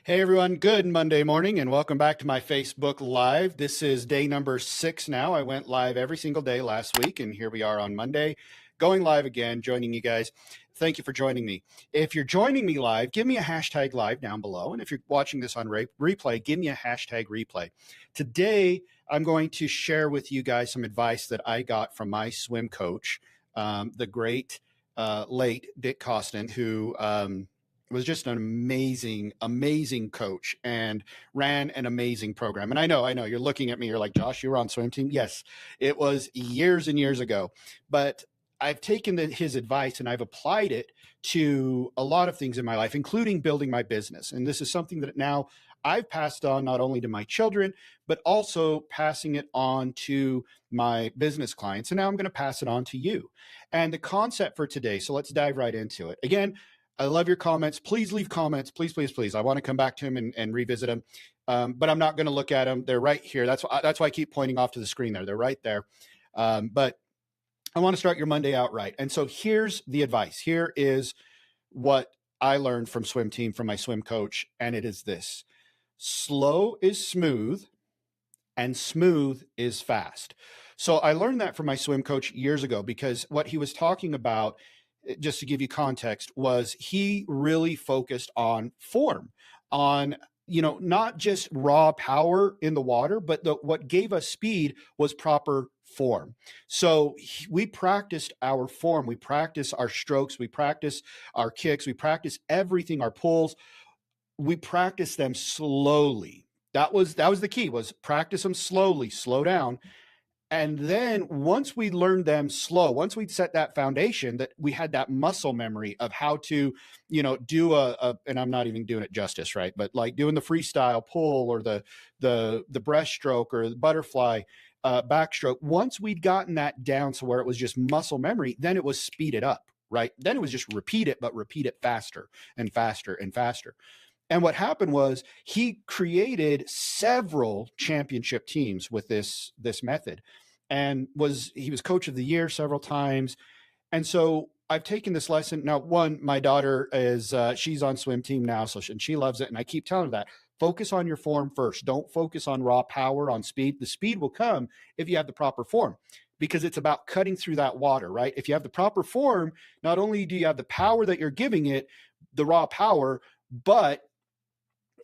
Hey everyone, good Monday morning and welcome back to my Facebook Live. This is day number 6 now. I went live every single day last week and here we are on Monday, going live again, joining you guys. Thank you for joining me. If you're joining me live, give me a hashtag live down below. And if you're watching this on replay, give me a hashtag replay. Today, I'm going to share with you guys some advice that I got from my swim coach, the great late Dick Costin, who was just an amazing coach and ran an amazing program. And I know, you're looking at me, you're like, Josh, you were on swim team. Yes, it was years and years ago, but I've taken his advice and I've applied it to a lot of things in my life, including building my business. And this is something that now I've passed on not only to my children, but also passing it on to my business clients. And now I'm going to pass it on to you. And the concept for today, so let's dive right into it. Again, I love your comments. Please leave comments. Please, please, please. I want to come back to them and revisit them, but I'm not going to look at them. They're right here. That's why I keep pointing off to the screen there. They're right there. But I want to start your Monday out right. And so here's the advice. Here is what I learned from swim team, from my swim coach, and it is this: slow is smooth and smooth is fast. So I learned that from my swim coach years ago, because what he was talking about, just to give you context, was he really focused on form, on not just raw power in the water, but what gave us speed was proper form. So we practiced our form, we practice our strokes, we practice our kicks, we practice everything, our pulls, we practice them slowly. That was the key, was practice them slowly, slow down. And then once we learned them slow, once we'd set that foundation, that we had that muscle memory of how to, do and I'm not even doing it justice, right? But like doing the freestyle pull or the breaststroke or the butterfly backstroke. Once we'd gotten that down to where it was just muscle memory, then it was speed it up, right? Then it was just repeat it, but repeat it faster and faster and faster. And what happened was he created several championship teams with this method, and he was coach of the year several times. And so I've taken this lesson. Now, my daughter is, she's on swim team now, and she loves it. And I keep telling her that focus on your form first. Don't focus on raw power, on speed. The speed will come if you have the proper form, because it's about cutting through that water, right? If you have the proper form, not only do you have the power that you're giving it, the raw power, but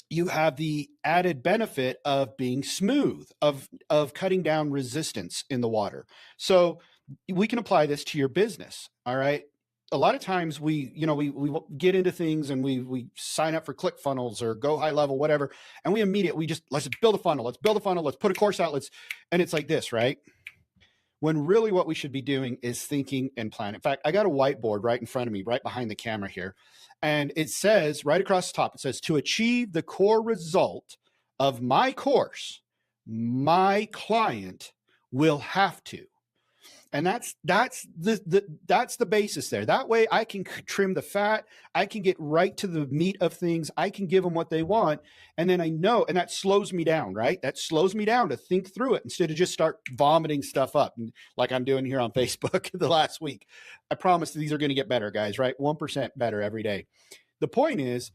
you have the added benefit of being smooth, of cutting down resistance in the water. So we can apply this to your business. All right. A lot of times we get into things and we sign up for ClickFunnels or Go High Level, whatever. And let's build a funnel. Let's put a course out. And it's like this, right? When really what we should be doing is thinking and planning. In fact, I got a whiteboard right in front of me, right behind the camera here. And it says right across the top, it says, to achieve the core result of my course, my client will have to. And that's the basis there. That way I can trim the fat. I can get right to the meat of things. I can give them what they want. And then I know, and that slows me down, right? That slows me down to think through it instead of just start vomiting stuff up like I'm doing here on Facebook the last week. I promise these are going to get better, guys, right? 1% better every day. The point is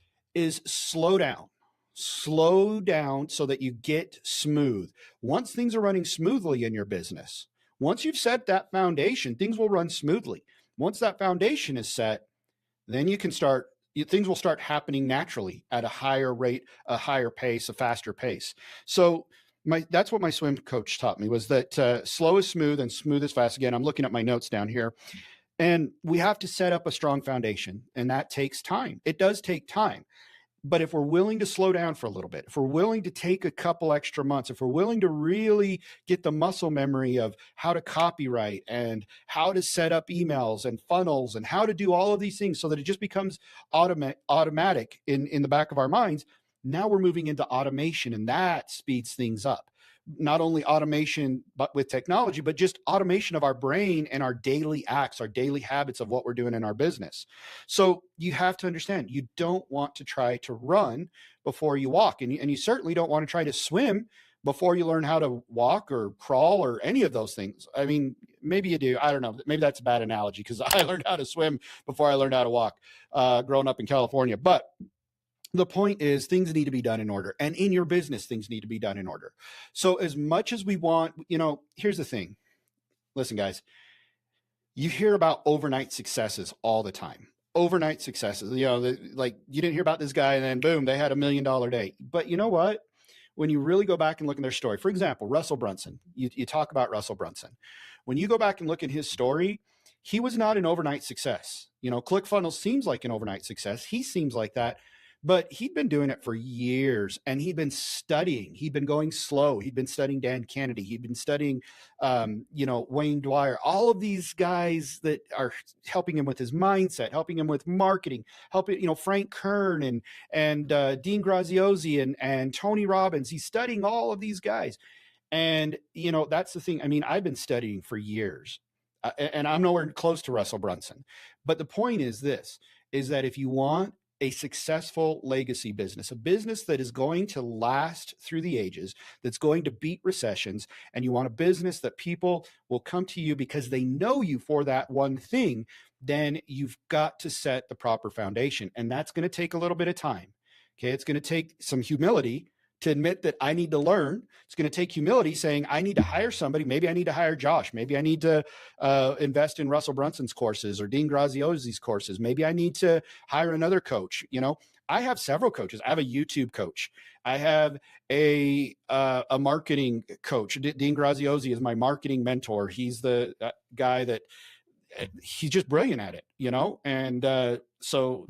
slow down. Slow down so that you get smooth. Once things are running smoothly in your business, once you've set that foundation, things will run smoothly. Once that foundation is set, then things will start happening naturally at a higher rate, a higher pace, a faster pace. So that's what my swim coach taught me, was that slow is smooth and smooth is fast. Again, I'm looking at my notes down here. And we have to set up a strong foundation, and that takes time. It does take time. But if we're willing to slow down for a little bit, if we're willing to take a couple extra months, if we're willing to really get the muscle memory of how to copyright and how to set up emails and funnels and how to do all of these things so that it just becomes automatic in the back of our minds, now we're moving into automation, and that speeds things up. Not only automation, but with technology, but just automation of our brain and our daily acts, our daily habits of what we're doing in our business. So you have to understand, you don't want to try to run before you walk. And you certainly don't want to try to swim before you learn how to walk or crawl or any of those things. I mean, maybe you do. I don't know. Maybe that's a bad analogy, because I learned how to swim before I learned how to walk growing up in California. But The point is things need to be done in order, and in your business, things need to be done in order. So as much as we want, here's the thing. Listen, guys, you hear about overnight successes all the time. Overnight successes, like you didn't hear about this guy and then boom, they had $1 million day. But you know what? When you really go back and look at their story, for example, Russell Brunson, you talk about Russell Brunson. When you go back and look at his story, he was not an overnight success. ClickFunnels seems like an overnight success. He seems like that. But he'd been doing it for years, and he'd been studying. He'd been going slow. He'd been studying Dan Kennedy. He'd been studying, Wayne Dwyer, all of these guys that are helping him with his mindset, helping him with marketing, helping, Frank Kern and Dean Graziosi and Tony Robbins. He's studying all of these guys. And, that's the thing. I mean, I've been studying for years, and I'm nowhere close to Russell Brunson. But the point is this, is that if you want a successful legacy business, a business that is going to last through the ages, that's going to beat recessions, and you want a business that people will come to you because they know you for that one thing, then you've got to set the proper foundation. And that's going to take a little bit of time. Okay. It's going to take some humility to admit that I need to learn. It's going to take humility saying, I need to hire somebody. Maybe I need to hire Josh. Maybe I need to invest in Russell Brunson's courses or Dean Graziosi's courses. Maybe I need to hire another coach. I have several coaches. I have a YouTube coach. I have a marketing coach. Dean Graziosi is my marketing mentor. He's the guy that he's just brilliant at it, and so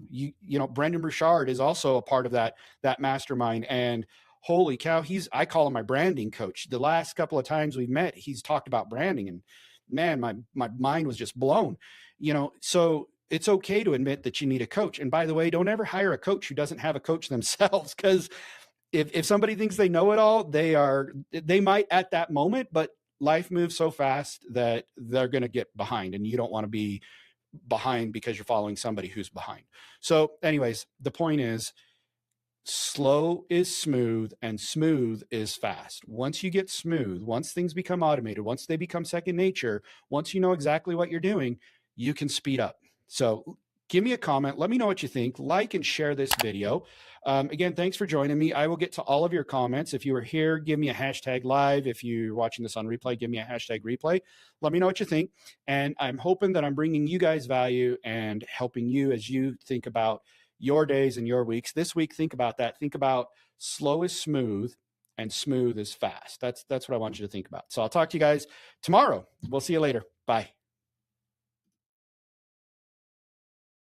Brendan Burchard is also a part of that mastermind. And holy cow, I call him my branding coach. The last couple of times we've met, he's talked about branding, and man, my mind was just blown. So it's okay to admit that you need a coach. And by the way, don't ever hire a coach who doesn't have a coach themselves, because if somebody thinks they know it all, they might at that moment, but life moves so fast that they're going to get behind, and you don't want to be behind because you're following somebody who's behind. So anyways, the point is, slow is smooth and smooth is fast. Once you get smooth, once things become automated, once they become second nature, once you know exactly what you're doing, you can speed up. So give me a comment. Let me know what you think. Like and share this video. Again, thanks for joining me. I will get to all of your comments. If you were here, give me a hashtag live. If you're watching this on replay, give me a hashtag replay. Let me know what you think. And I'm hoping that I'm bringing you guys value and helping you as you think about your days and your weeks. This week, think about that. Think about slow is smooth and smooth is fast. That's what I want you to think about. So I'll talk to you guys tomorrow. We'll see you later. Bye.